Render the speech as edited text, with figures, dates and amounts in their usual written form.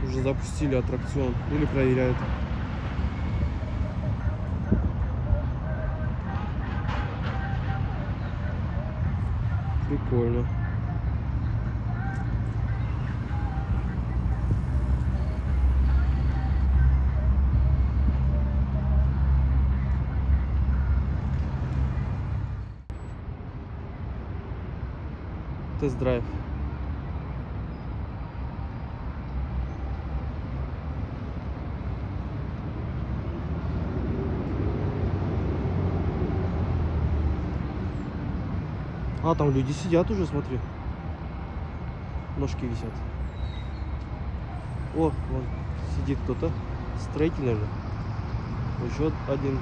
Уже запустили аттракцион или проверяют. Прикольно. Тест-драйв. А, там люди сидят уже, смотри. Ножки висят. О, вон сидит кто-то. Строитель, наверное. Еще один